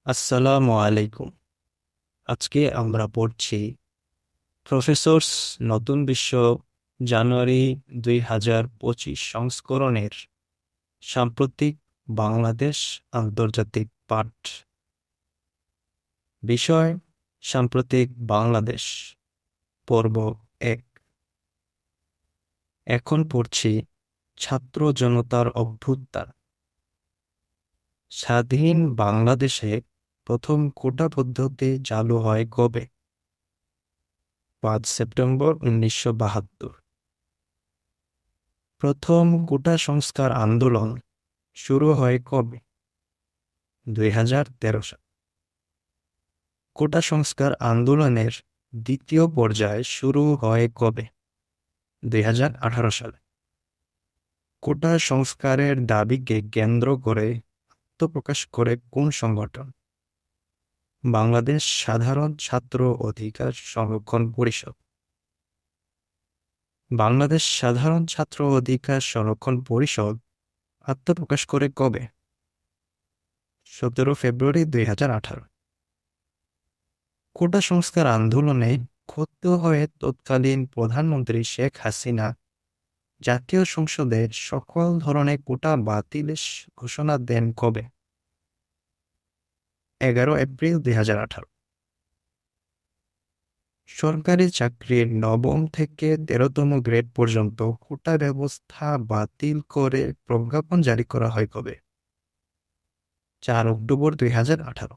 আসসালামু আলাইকুম। আজকে আমরা পড়ছি প্রফেসরস নতুন বিশ্ব জানুয়ারি 2025 সংস্করণের সাম্প্রতিক বাংলাদেশ আন্তর্জাতিক পাঠ। বিষয় সাম্প্রতিক বাংলাদেশ, পর্ব 1। এখন পড়ছি ছাত্র জনতার অভ্যুত্থান। স্বাধীন বাংলাদেশে প্রথম কোটা পদ্ধতি চালু হয় কবে? 5 সেপ্টেম্বর 1972। প্রথম কোটা সংস্কার আন্দোলন শুরু হয় কবে? 2013 সাল। কোটা সংস্কার আন্দোলনের দ্বিতীয় পর্যায় শুরু হয় কবে? 2018 সালে। কোটা সংস্কারের দাবিকে কেন্দ্র করে আত্মপ্রকাশ করে কোন সংগঠন? বাংলাদেশ সাধারণ ছাত্র অধিকার সংরক্ষণ পরিষদ। বাংলাদেশ সাধারণ ছাত্র অধিকার সংরক্ষণ পরিষদ আত্মপ্রকাশ করে কবে? 17 ফেব্রুয়ারি 2018। কোটা সংস্কার আন্দোলনে ক্ষুব্ধ হয়ে তৎকালীন প্রধানমন্ত্রী শেখ হাসিনা জাতীয় সংসদে সকল ধরনের কোটা বাতিলের ঘোষণা দেন কবে? 11 এপ্রিল 2018। সরকারি চাকরির নবম থেকে 13তম গ্রেড পর্যন্ত কোটা ব্যবস্থা বাতিল করে প্রজ্ঞাপন জারি করা হয় কবে? 4 অক্টোবর 2018।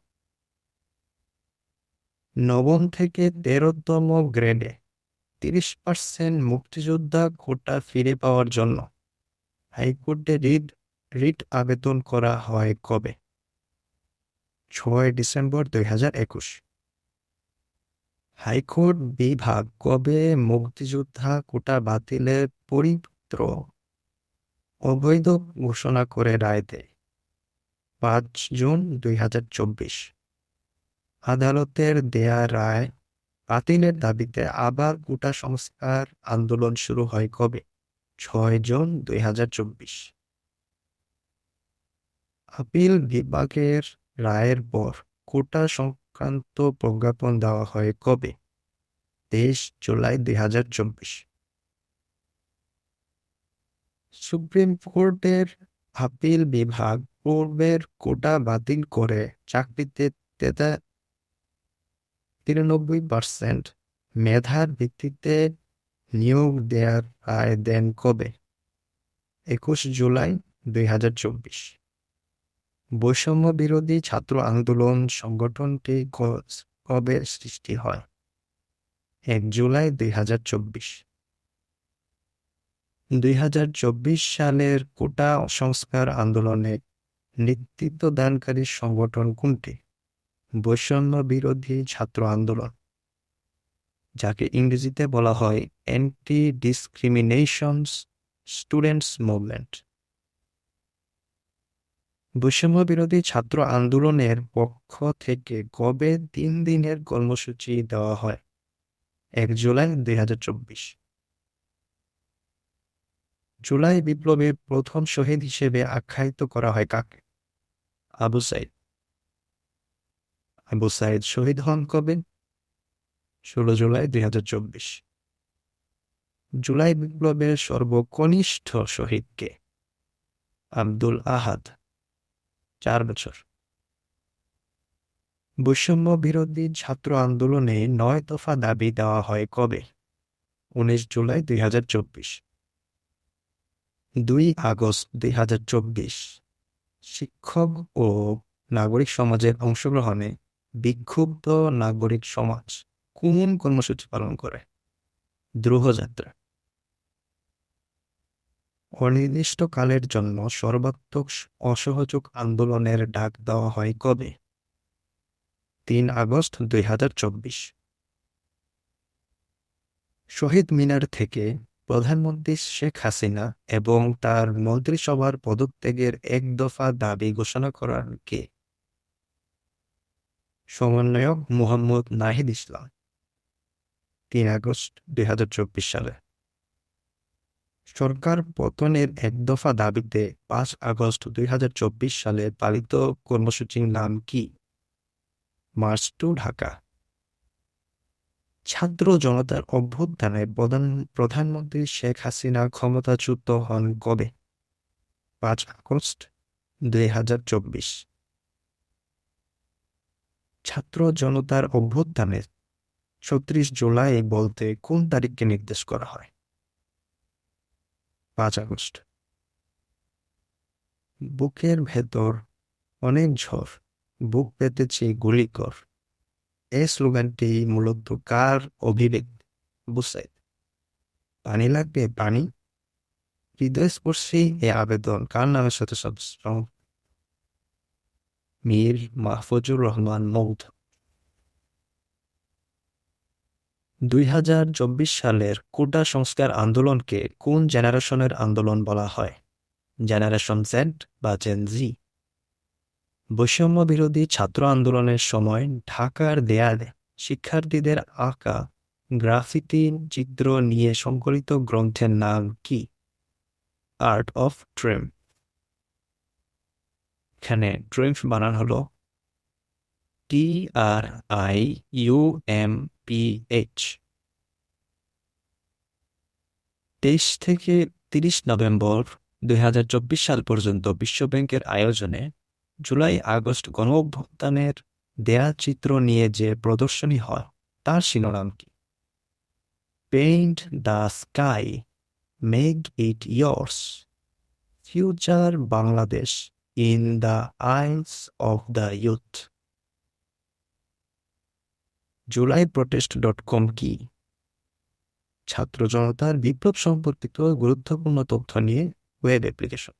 নবম থেকে 13তম গ্রেডে 30% মুক্তিযোদ্ধা কোটা ফিরে পাওয়ার জন্য হাইকোর্টে রিট আবেদন করা হয় কবে? 6 ডিসেম্বর 2021। হাইকোর্ট বিভাগ কবে মুক্তিযোদ্ধা কোটা বাতিলের পরিপত্র অবৈধ ঘোষণা করে রায় দেয়? 5 জুন 2024। আদালতের দেয়া রায় বাতিলের দাবিতে আবার কোটা সংস্কার আন্দোলন শুরু হয় কবে? 6 জুন 2024। আপিল বিভাগের রায়ের পর কোটা সংক্রান্ত প্রজ্ঞাপন দেওয়া হয় কবে? 23 জুলাই 2024। সুপ্রিম কোর্টের আপিল বিভাগ পূর্বের কোটা বাতিল করে চাকরিতে 93% মেধার ভিত্তিতে নিয়োগ দেওয়ার রায় দেন কবে? 21 জুলাই 2024। বৈষম্য বিরোধী ছাত্র আন্দোলন সংগঠনটি কবে সৃষ্টি হয়? 1 জুলাই 2024। 2024 সালের কোটা সংস্কার আন্দোলনে নেতৃত্ব দানকারী সংগঠন কোনটি? বৈষম্য বিরোধী ছাত্র আন্দোলন, যাকে ইংরেজিতে বলা হয় অ্যান্টি ডিসক্রিমিনেশন স্টুডেন্টস মুভমেন্ট। বৈষম্য বিরোধী ছাত্র আন্দোলনের পক্ষ থেকে কবে 3 দিনের কর্মসূচি দেওয়া হয়? 1 জুলাই 2024। জুলাই বিপ্লবের প্রথম শহীদ হিসেবে আখ্যায়িত করা হয় কাকে? আবু সাইদ। আবু সাইদ শহীদ হন কবে? 16 জুলাই 2024। জুলাই বিপ্লবের সর্বকনিষ্ঠ শহীদ কে? আব্দুল আহাদ, 4 বছর। বৈষম্য বিরোধী ছাত্র আন্দোলনে 9 দফা দাবি দেওয়া হয় কবে? 19 জুলাই 2024। 2 আগস্ট 2024 শিক্ষক ও নাগরিক সমাজের অংশগ্রহণে বিক্ষুব্ধ নাগরিক সমাজ কোন কর্মসূচি পালন করে? দ্রোহযাত্রা। অনির্দিষ্টকালের জন্য সর্বাত্মক অসহযোগ আন্দোলনের ডাক দেওয়া হয় কবে? 3 আগস্ট 2024। শহীদ মিনার থেকে প্রধানমন্ত্রী শেখ হাসিনা এবং তার মন্ত্রিসভার পদত্যাগের 1 দফা দাবি ঘোষণা করার কে? সমন্বয়ক মোহাম্মদ নাহিদ ইসলাম, 3 আগস্ট 2024 সালে। সরকার পতনের 1 দফা দাবিতে 5 আগস্ট 2024 সালে পালিত কর্মসূচির নাম কি? March to Dhaka. ছাত্র জনতার অভ্যুত্থানে প্রধানমন্ত্রী শেখ হাসিনা ক্ষমতাচ্যুত হন কবে? 5 আগস্ট 2024। ছাত্র জনতার অভ্যুত্থানে 36 জুলাই বলতে কোন তারিখকে নির্দেশ করা হয়? 5 আগস্ট। বুকের ভেতর অনেক ঝড়, বুক পেতেছি গুলি কর, এই স্লোগানটি মূলত কার অভিব্যক্তি বুঝায়? পানি লাগবে পানি? হৃদয়স্পর্শী এ আবেদন কার নামের সাথে সবসময়? মীর মাহফুজুর রহমান মৌধ। 2024 সালের কোটা সংস্কার আন্দোলনকে কোন জেনারেশনের আন্দোলন বলা হয়? জেনারেশন জেড বা জেন জি? বৈষম্য বিরোধী ছাত্র আন্দোলনের সময় ঢাকার দেয়ালে শিক্ষার্থীদের আঁকা গ্রাফিতি চিত্র নিয়ে সংকলিত গ্রন্থের নাম কি? আর্ট অফ ট্রিম্প। এখানে ট্রিম্প বানান হলো TRIUMPH। 23 থেকে 30 নভেম্বর 2024 সাল পর্যন্ত বিশ্বব্যাংকের আয়োজনে জুলাই আগস্ট গণ অভ্যুত্থানের দেয়া চিত্র নিয়ে যে প্রদর্শনী হয় তার শিরোনাম কি? Paint the sky, make it years, future Bangladesh in the eyes of the youth. julyprotest.com কি? ছাত্র জনতার বিপ্লব সম্পর্কিত গুরুত্বপূর্ণ তথ্য নিয়ে ওয়েব অ্যাপ্লিকেশন।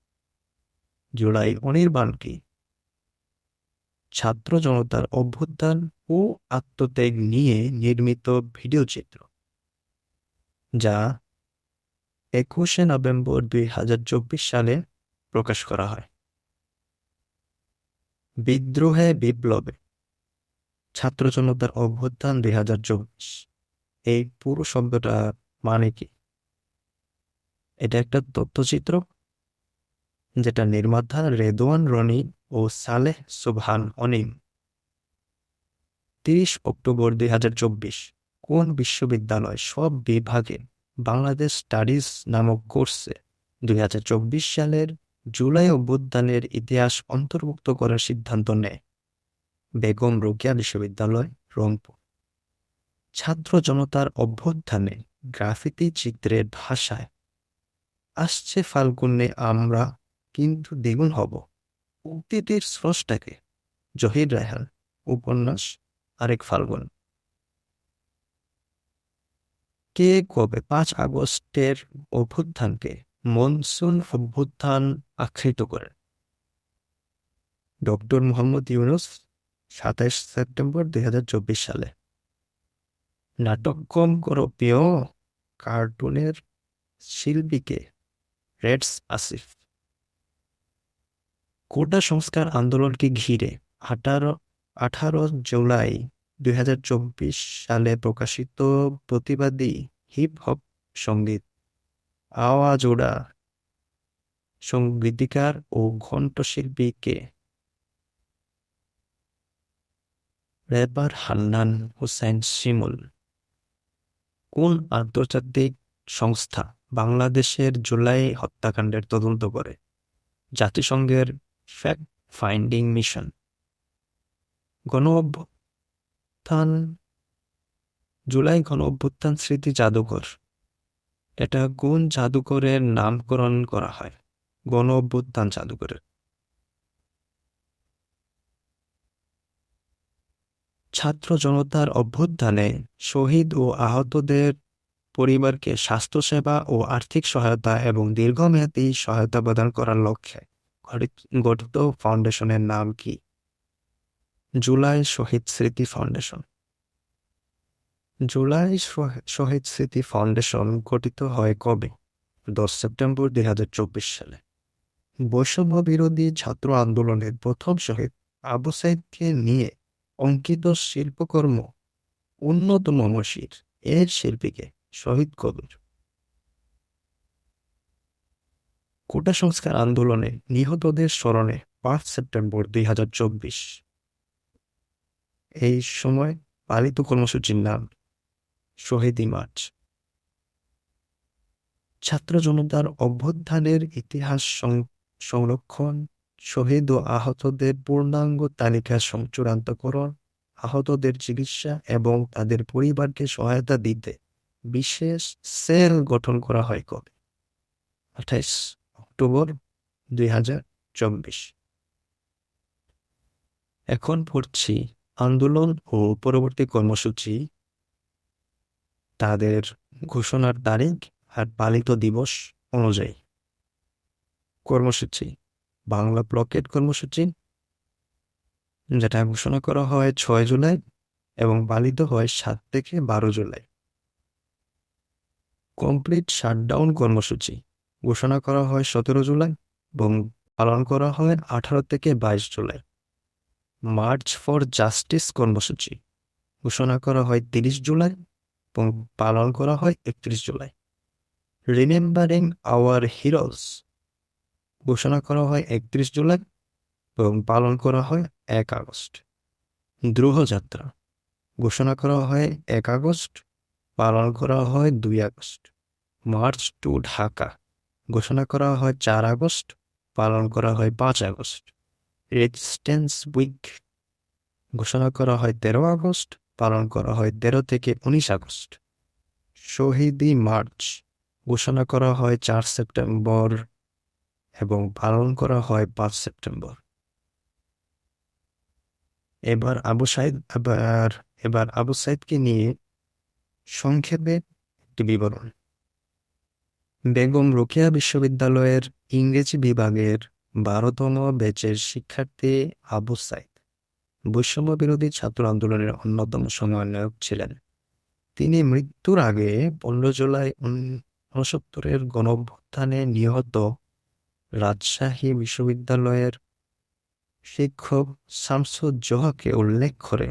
জুলাই অনির্বাণ কি? ছাত্র জনতার অভ্যুত্থান ও আত্মত্যাগ নিয়ে নির্মিত ভিডিও চিত্র, যা 21শে নভেম্বর 2024 সালে প্রকাশ করা হয়। বিদ্রোহে বিপ্লবে ছাত্র জনতার অভ্যুত্থান 2024, এই পুরো শব্দটা মানে কি? এটা একটা তথ্যচিত্র যেটা নির্মাতা রেদওয়ান রনি ও সালেহ সুবহান অনিম 30 অক্টোবর 2024 কোন বিশ্ববিদ্যালয় সব বিভাগে বাংলাদেশ স্টাডিজ নামক কোর্সে 2024 সালের জুলাই অভ্যুত্থানের ইতিহাস অন্তর্ভুক্ত করার সিদ্ধান্ত নেয়? বেগম রোকেয়া বিশ্ববিদ্যালয়, রংপুর। ছাত্র জনতার অভ্যুত্থানে গ্রাফিতি চিত্রের ভাষায় আসছে ফাল্গুনে আমরা কিন্তু দ্বিগুণ হব, উক্তিটির স্রষ্টাকে? জহির রায়হান, উপন্যাস আরেক ফাল্গুন। কে কবে 5 আগস্টের অভ্যুত্থানকে মনসুন অভ্যুত্থান আখ্যায়িত করেন? ডক্টর মোহাম্মদ ইউনুস 27 সেপ্টেম্বর 2024 সালে। নাটক কম করো প্রিয় কার্টুনের শিল্পীকে? রেডস আসিফ। কোটা সংস্কার আন্দোলনকে ঘিরে 18 জুলাই 2024 সালে প্রকাশিত প্রতিবাদী হিপ হপ সঙ্গীত আওয়াজ ওড়া সঙ্গীতকার ও কণ্ঠশিল্পী কে? র্যাপার হান্নান হোসেন শিমুল। কোন আন্তর্জাতিক সংস্থা বাংলাদেশের জুলাই হত্যাকাণ্ডের তদন্ত করে? জাতিসংঘের ফ্যাক্ট ফাইন্ডিং মিশন। গণ অভ্যুত্থান জুলাই গণ অভ্যুত্থান স্মৃতি জাদুঘর, এটা কোন জাদুঘরের নামকরণ করা হয়? গণ অভ্যুত্থান জাদুঘরের। ছাত্র জনতার অভ্যুত্থানে শহীদ ও আহতদের পরিবারকে স্বাস্থ্যসেবা ও আর্থিক সহায়তা এবং দীর্ঘমেয়াদী সহায়তা প্রদান করার লক্ষ্যে গঠিত ফাউন্ডেশনের নাম কি? জুলাই শহীদ স্মৃতি ফাউন্ডেশন। জুলাই শহীদ স্মৃতি ফাউন্ডেশন গঠিত হয় কবে? 10 সেপ্টেম্বর 2024 সালে। বৈষম্য বিরোধী ছাত্র আন্দোলনের প্রথম শহীদ আবু সাইদকে নিয়ে অঙ্কিত শিল্পকর্ম উন্নতম মসির এর শিল্পীকে? শহীদ কবির। কোটা সংস্কার আন্দোলনে নিহতদের স্মরণে 5 সেপ্টেম্বর 2024 এই সময় পালিত কর্মসূচির নাম শহীদি মার্চ। ছাত্র জনতার অভ্যুত্থানের ইতিহাস সংরক্ষণ, শহীদ ও আহতদের পূর্ণাঙ্গ তালিকা চূড়ান্তকরণ, আহতদের চিকিৎসা এবং তাদের পরিবারকে সহায়তা দিতে বিশেষ সেল গঠন করা হয় কবে? 28 অক্টোবর 2024। এখন পড়ছি আন্দোলন ও পরবর্তী কর্মসূচি, তাদের ঘোষণার তারিখ আর পালিত দিবস অনুযায়ী। কর্মসূচি: বাংলা ব্লকেট কর্মসূচি, যেটা ঘোষণা করা হয় 6 জুলাই এবং পালিত হয় 7 থেকে 12 জুলাই। কমপ্লিট শাটডাউন কর্মসূচি ঘোষণা করা হয় 17 জুলাই এবং পালন করা হয় 18 থেকে 22 জুলাই। মার্চ ফর জাস্টিস কর্মসূচি ঘোষণা করা হয় 30 জুলাই এবং পালন করা হয় 31 জুলাই। রিমেম্বারিং আওয়ার হিরোজ ঘোষণা করা হয় 31 জুলাই এবং পালন করা হয় 1 আগস্ট। দ্রোহযাত্রা ঘোষণা করা হয় 1 আগস্ট, পালন করা হয় 2 আগস্ট। মার্চ টু ঢাকা ঘোষণা করা হয় 4 আগস্ট, পালন করা হয় 5 আগস্ট। রেজিস্ট্যান্স উইক ঘোষণা করা হয় 13 আগস্ট, পালন করা হয় 13 থেকে 19 আগস্ট। শহীদি মার্চ ঘোষণা করা হয় 4 সেপ্টেম্বর এবং পালন করা হয় 5 সেপ্টেম্বর। এবার আবু সাইদকে নিয়ে সংক্ষেপে একটি বিবরণ। বেগম রোকেয়া বিশ্ববিদ্যালয়ের ইংরেজি বিভাগের 12তম ব্যাচের শিক্ষার্থী আবু সাইদ বৈষম্য বিরোধী ছাত্র আন্দোলনের অন্যতম সমন্বয়ক ছিলেন। তিনি মৃত্যুর আগে 15 জুলাই 1969 গণঅভ্যুত্থানে নিহত রাজশাহী বিশ্ববিদ্যালয়ের শিক্ষক শামসুজ্জোহাকে উল্লেখ করে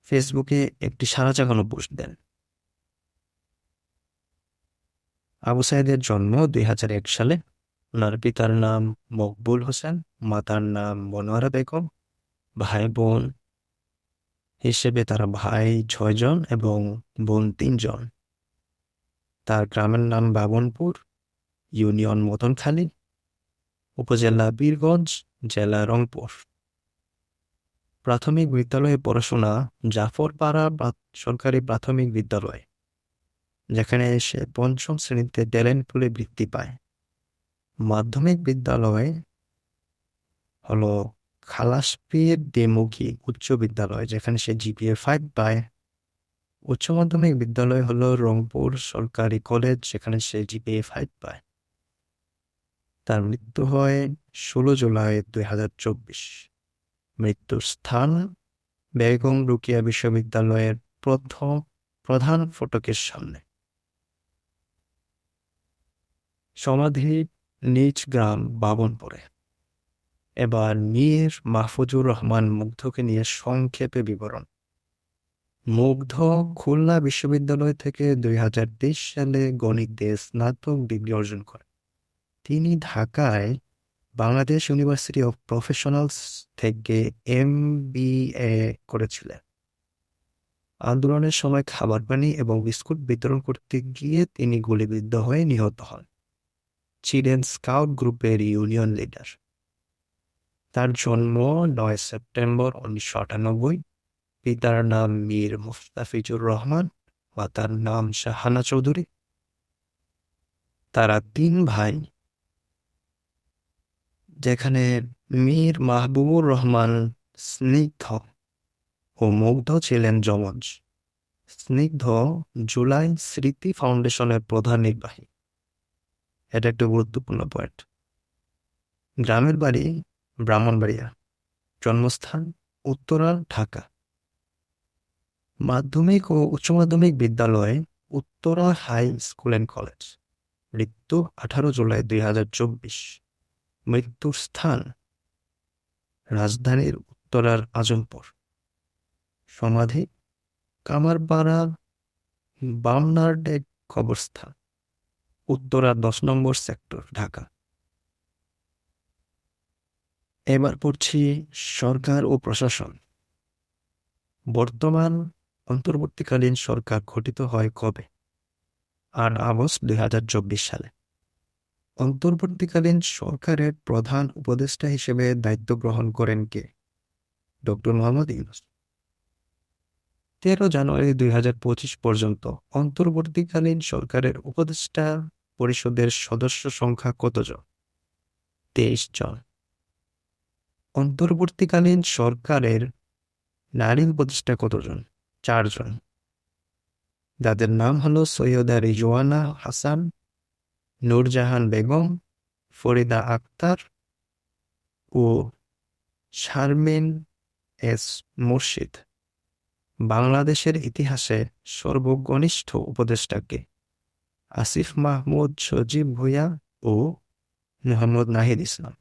ফেসবুকে একটি সাড়া জাগানো পোস্ট দেন। আবু সাইদের জন্ম 2001 সালে। ওনার পিতার নাম মকবুল হোসেন, মাতার নাম মনোয়ারা বেগম। ভাই বোন হিসেবে তারা ভাই 6 জন এবং বোন 3 জন। তার গ্রামের নাম বাবনপুর, ইউনিয়ন মদনখালী, উপজেলা বীরগঞ্জ, জেলা রংপুর। প্রাথমিক বিদ্যালয়ে পড়াশোনা জাফরপাড়া সরকারি প্রাথমিক বিদ্যালয়, যেখানে সে 5ম শ্রেণীতে ট্যালেন্ট পুলে বৃত্তি পায়। মাধ্যমিক বিদ্যালয় হলো খালাসপীর ডেমুকি উচ্চ বিদ্যালয়, যেখানে সে জিপিএ 5 পায়। উচ্চ মাধ্যমিক বিদ্যালয় হলো রংপুর সরকারি কলেজ, যেখানে সে জিপিএ 5 পায়। তার মৃত্যু হয় 16 জুলাই 2024। মৃত্যুর স্থান বেগম রোকেয়া বিশ্ববিদ্যালয়ের প্রধান ফটকের সামনে। সমাধি নিজ গ্রাম বাবনপুরে। এবার মীর মাহফুজুর রহমান মুগ্ধকে নিয়ে সংক্ষেপে বিবরণ। মুগ্ধ খুলনা বিশ্ববিদ্যালয় থেকে 2023 সালে গণিতে স্নাতক ডিগ্রি অর্জন করেন। তিনি ঢাকায় বাংলাদেশ ইউনিভার্সিটি অফ প্রফেশনালস থেকে MBA করেছিলেন। আন্দোলনের সময় খাবার পানি এবং বিস্কুট বিতরণ করতে গিয়ে তিনি গুলিবিদ্ধ হয়ে নিহত হন। ছিলেন স্কাউট গ্রুপের ইউনিয়ন লিডার। তার জন্ম 9 সেপ্টেম্বর 1998। পিতার নাম মীর মুস্তাফিজুর রহমান, মাতার নাম শাহানা চৌধুরী। তারা 3 ভাই, যেখানে মীর মাহবুবুর রহমান স্নিগ্ধ ও মুগ্ধ ছিলেন যমজ। স্নিগ্ধ জুলাই স্মৃতি ফাউন্ডেশনের প্রধান নির্বাহী। এটা একটা গুরুত্বপূর্ণ পয়েন্ট। গ্রামের বাড়ি ব্রাহ্মণবাড়িয়া, জন্মস্থান উত্তরা, ঢাকা। মাধ্যমিক ও উচ্চ মাধ্যমিক বিদ্যালয় Uttara high school and college. মৃত্যু 18 জুলাই 2024। মৃত্যুর স্থান রাজধানীর উত্তরার আজমপুর। সমাধি কামারপাড়া বামনারডেক কবরস্থান, উত্তরা 10 নম্বর সেক্টর, ঢাকা। এবার পড়ছি সরকার ও প্রশাসন। বর্তমান অন্তর্বর্তীকালীন সরকার গঠিত হয় কবে? ৮ আগস্ট ২০২৪ সালে। অন্তর্বর্তীকালীন সরকারের প্রধান উপদেষ্টা হিসেবে দায়িত্ব গ্রহণ করেন কে? ডক্টর মোহাম্মদ ইউনূস। ১৩ জানুয়ারি ২০২৫ পর্যন্ত অন্তর্বর্তীকালীন সরকারের উপদেষ্টা পরিষদের সদস্য সংখ্যা কতজন? ২৩ জন। অন্তর্বর্তীকালীন সরকারের নারী উপদেষ্টা কতজন? ৪ জন, যাদের নাম হলো সৈয়দা রিজওয়ানা হাসান, নূরজাহান বেগম, ফরিদা আক্তার ও শারমিন এস মুর্শিদ। বাংলাদেশের ইতিহাসে সর্বকনিষ্ঠ উপদেষ্টাকে? আসিফ মাহমুদ সজীব ভুঁইয়া ও মোহাম্মদ নাহিদ ইসলাম।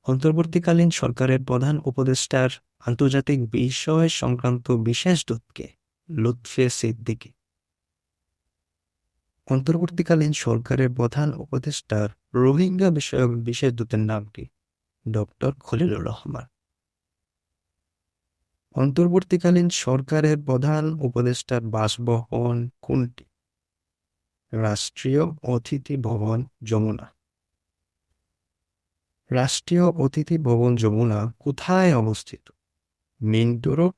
অন্তর্বর্তীকালীন সরকারের প্রধান উপদেষ্টার আন্তর্জাতিক বিষয় সংক্রান্ত বিশেষ দূতকে? লুৎফে সিদ্দিকী। অন্তর্বর্তীকালীন সরকারের প্রধান উপদেষ্টার রোহিঙ্গা বিষয়ক বিশেষ দূতের নাম কি? ডক্টর খলিলুর রহমান। অন্তর্বর্তীকালীন সরকারের প্রধান উপদেষ্টার বাসভবন কোনটি? রাষ্ট্রীয় অতিথি ভবন, যমুনা। রাষ্ট্রীয় অতিথি ভবন যমুনা কোথায় অবস্থিত? Minto road,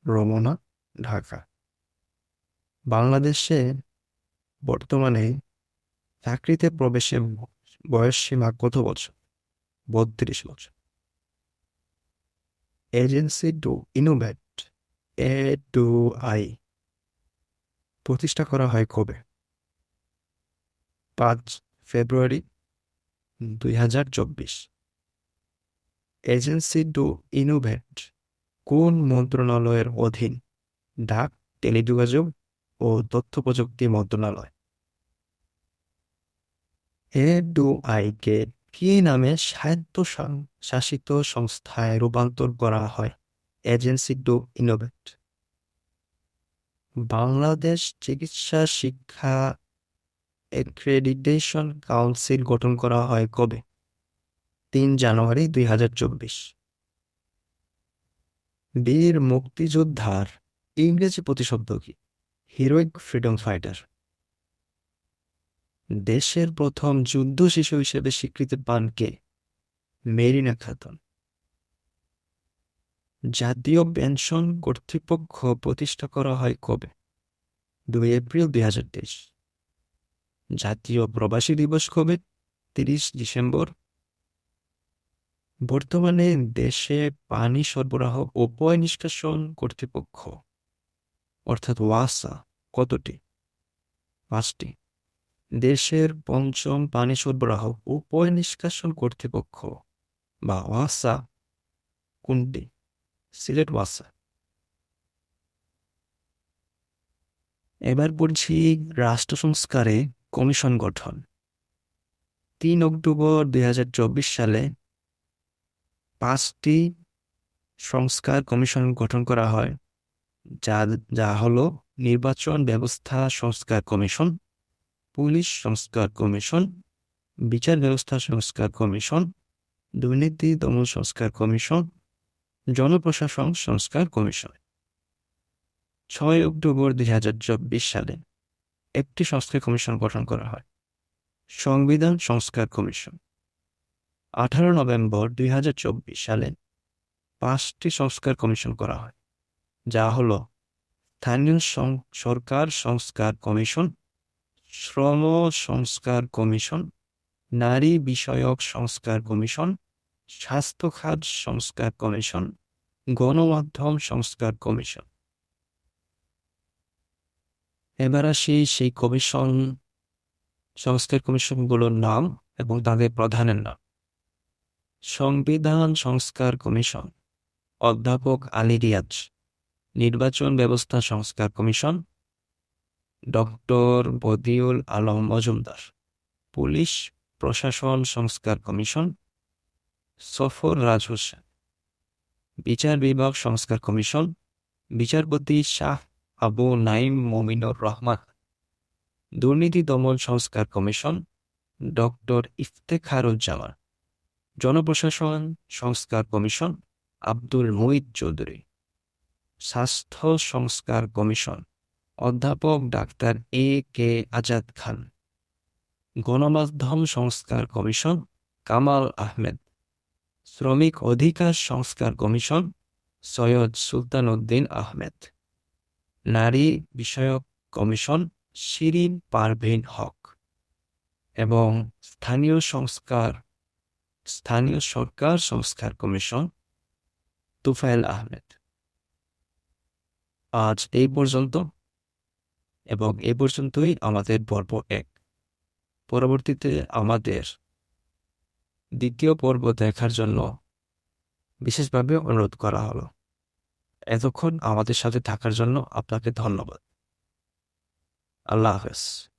Ramna, Dhaka. বাংলাদেশে বর্তমানে চাকরিতে প্রবেশের বয়সসীমা কত বছর? ৩২ বছর। এজেন্সি টু ইনোভেট, A2I, প্রতিষ্ঠা করা হয় কবে? ৫ ফেব্রুয়ারি ২০২৪। এজেন্সি টু ইনোভেট কোন মন্ত্রণালয়ের অধীন? ডাক, টেলিযোগাযোগ ও তথ্য প্রযুক্তি মন্ত্রণালয়। A2I কে কি নামে স্বায়ত্তশাসিত সংস্থায় রূপান্তর করা হয়? Agency to innovate. বাংলাদেশ চিকিৎসা শিক্ষা অ্যাক্রেডিটেশন কাউন্সিল গঠন করা হয় কবে? ৩ জানুয়ারি ২০২৪। বীর মুক্তিযোদ্ধার ইংরেজি প্রতিশব্দ কি? Heroic freedom fighter. দেশের প্রথম যুদ্ধ শিশু হিসেবে স্বীকৃতি পান কে? মেরিনা খাতুন। জাতীয় পেনশন কর্তৃপক্ষ প্রতিষ্ঠা করা হয় কবে? ২ এপ্রিল ২০২৩। জাতীয় প্রবাসী দিবস কবে? ৩০ ডিসেম্বর। বর্তমানে দেশে পানি সরবরাহ ও পয় নিষ্কাশন কর্তৃপক্ষ অর্থাৎ ওয়াসা কতটি? ৫টি। দেশের পঞ্চম পানি সরবরাহ ও পয় নিষ্কাশন কর্তৃপক্ষ বা ওয়াসা কোনটি? সিলেট ওয়াসা। এবার পড়ছি রাষ্ট্র সংস্কারে কমিশন গঠন। ৩ অক্টোবর ২০২৪ সালে ৫টি সংস্কার কমিশন গঠন করা হয়, যা হলো নির্বাচন ব্যবস্থা সংস্কার কমিশন, পুলিশ সংস্কার কমিশন, বিচার ব্যবস্থা সংস্কার কমিশন, দুর্নীতি দমন সংস্কার কমিশন, জনপ্রশাসন সংস্কার কমিশন। ৬ অক্টোবর ২০২৪ সালে একটি সংস্কার কমিশন গঠন করা হয়, সংবিধান সংস্কার কমিশন। ১৮ নভেম্বর ২০২৪ সালে ৫টি সংস্কার কমিশন করা হয়, যা হল স্থানীয় সরকার সংস্কার কমিশন, শ্রম সংস্কার কমিশন, নারী বিষয়ক সংস্কার কমিশন, স্বাস্থ্য খাত সংস্কার কমিশন, গণমাধ্যম সংস্কার কমিশন। এবার আসি সেই সংস্কার কমিশনগুলোর নাম এবং তাদের প্রধানের নাম। সংবিধান সংস্কার কমিশন, অধ্যাপক আলী রিয়াজ। নির্বাচন ব্যবস্থা সংস্কার commission, doctor Badiul Alam Majumdar. Police প্রশাসন সংস্কার কমিশন, সফর রাজ হোসেন। বিচার বিভাগ সংস্কার কমিশন, বিচারপতি শাহ আবু নাইম মমিনুর রহমান। দুর্নীতি দমন সংস্কার কমিশন, ডক্টর ইফতেখারুজ্জামান। জনপ্রশাসন সংস্কার কমিশন, আব্দুল মুঈদ চৌধুরী। স্বাস্থ্য সংস্কার কমিশন অধ্যাপক ডাক্তার এ কে আজাদ খান। গণমাধ্যম সংস্কার কমিশন কামাল আহমেদ। শ্রমিক অধিকার সংস্কার কমিশন সৈয়দ সুলতান উদ্দিন আহমেদ। নারী বিষয়ক কমিশন শিরিন পারভীন হক। এবং স্থানীয় সরকার সংস্কার কমিশন তুফাইল আহমেদ। আজ এই পর্যন্ত, এবং এই পর্যন্তই আমাদের পর্ব 1। পরবর্তীতে আমাদের দ্বিতীয় পর্ব দেখার জন্য বিশেষভাবে অনুরোধ করা হলো। এতক্ষণ আমাদের সাথে থাকার জন্য আপনাকে ধন্যবাদ। আল্লাহ হাফেজ।